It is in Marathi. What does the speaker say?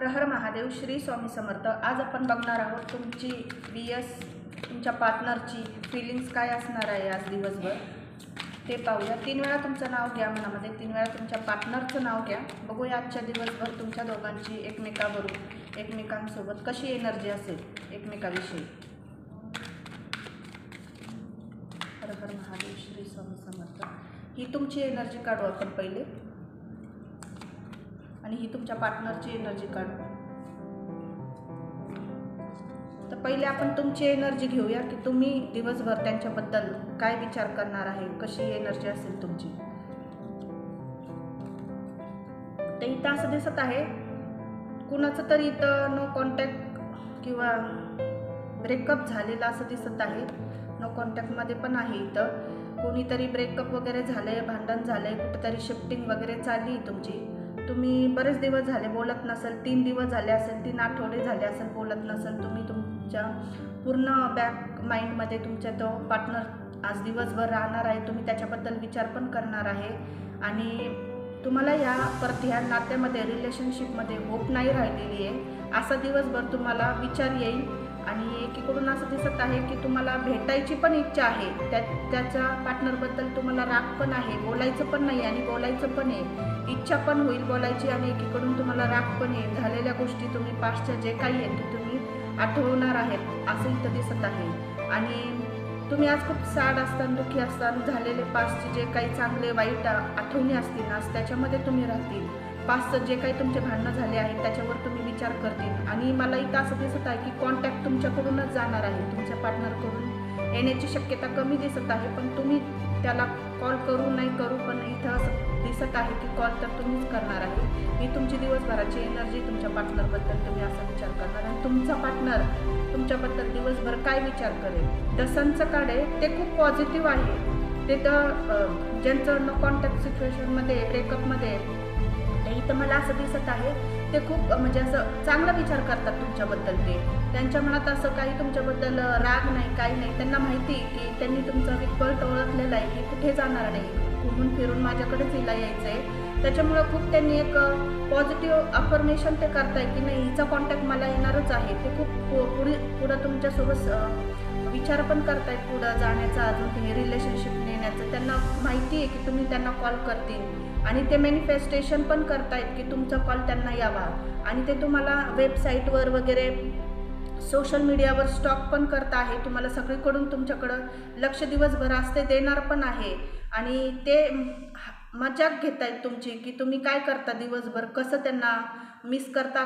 हर महादेव. श्री स्वामी समर्थ. आज आपण बघणार आहोत तुमची तुमच्या पार्टनरची फिलिंग्स काय असणार आहे आज दिवसभर ते पाहूया. 3 वेळा तुमचं नाव घ्या मनामध्ये, 3 वेळा तुमच्या पार्टनरचं नाव घ्या. बघूया आजच्या दिवसभर तुमच्या दोघांची एकमेकांसोबत कशी एनर्जी असेल एकमेकाविषयी. हर हर महादेव. श्री स्वामी समर्थ. ही तुमची एनर्जी काढू आपण पहिले आणि ही तुमच्या पार्टनरची एनर्जी काढू. तर पहिले आपण तुमची एनर्जी घेऊया की तुम्ही दिवसभर त्यांच्याबद्दल काय विचार करणार आहे, कशी एनर्जी असेल तुमची. तर इथं असं दिसत आहे कुणाचं तरी इथं नो कॉन्टॅक्ट किंवा ब्रेकअप झालेलं असं दिसत आहे. नो कॉन्टॅक्टमध्ये पण आहे. इथं कोणीतरी ब्रेकअप वगैरे झालंय, भांडण झालंय, कुठेतरी शिफ्टिंग वगैरे चालली तुमची. तुम्ही बरेच दिवस झाले बोलत नसेल, 3 दिवस झाले असेल, 3 आठवडे झाले असेल बोलत नसेल. तुम्ही तुमच्या पूर्ण बॅक माइंडमध्ये तुमच्या तो पार्टनर आज दिवसभर राहणार आहे. तुम्ही त्याच्याबद्दल विचार पण करणार आहे आणि तुम्हाला परत ह्या नात्यामध्ये रिलेशनशिपमध्ये होप नाही राहिलेली आहे. असा दिवसभर तुम्हाला विचार येईल आणि एकीकडून असं दिसत आहे की तुम्हाला भेटायची पण इच्छा आहे. त्याच्या पार्टनरबद्दल तुम्हाला राग पण आहे, बोलायचं पण नाही आणि बोलायचं पण आहे. इच्छा पण होईल बोलायची आणि एकीकडून तुम्हाला राग पण येईल. झालेल्या गोष्टी तुम्ही पास्टच्या जे काही आहेत ते तुम्ही आठवणार आहेत असं इथं दिसत आहे. आणि तुम्ही आज खूप सॅड असताना, दुःखी असताना, झालेले पास्टचे जे काही चांगले वाईट आठवणी असतील आज त्याच्यामध्ये तुम्ही राहतील. पास्टचं जे काही तुमचे भांडणं झाले आहेत त्याच्यावर तुम्ही विचार करतील. आणि मला इथं असं दिसत आहे की कॉन्टॅक्ट तुमच्याकडूनच जाणार आहे. तुमच्या पार्टनरकडून येण्याची शक्यता कमी दिसत आहे, पण तुम्ही त्याला कॉल करू नाही करू पण इथं असं दिसत आहे की कॉल तर तुम्हीच करणार आहे. ही तुमची दिवसभराची एनर्जी. तुमच्या पार्टनरबद्दल तुम्ही असा विचार करणार आणि तुमचा पार्टनर तुमच्याबद्दल दिवसभर काय विचार करेल. द सनचं कार्ड आहे ते खूप पॉझिटिव्ह आहे. ते तर ज्यांचं नो कॉन्टॅक्ट सिच्युएशनमध्ये ब्रेकअपमध्ये इथं मला असं दिसत आहे ते खूप म्हणजे असं चांगला विचार करतात तुमच्याबद्दल. त्यांच्या मनात असं काही तुमच्याबद्दल राग नाही, काही नाही. त्यांना माहिती की त्यांनी तुमचा विकल्प ओळखलेला आहे की कुठे जाणार नाही, घुमून फिरून माझ्याकडेच हिला यायचं आहे. त्याच्यामुळं खूप त्यांनी एक पॉझिटिव्ह अफर्मेशन ते करताय की नाही हिचा कॉन्टॅक्ट मला येणारच आहे. ते खूप पुढं तुमच्यासोबत विचार पण करतायत पुढं जाण्याचा, अजून हे रिलेशनशिप नेण्याचं. त्यांना माहिती आहे की तुम्ही त्यांना कॉल करतील आणि ते मॅनिफेस्टेशन पण करतायत की तुमचा कॉल त्यांना यावा. आणि ते तुम्हाला वेबसाईटवर वगैरे सोशल मीडियावर स्टॉक पण करत आहे. तुम्हाला सगळीकडून तुमच्याकडं लक्ष दिवसभर असते देणार पण आहे. आणि ते मजाक घेत आहेत तुमची की तुम्ही काय करता दिवसभर, कसं त्यांना मिस करता.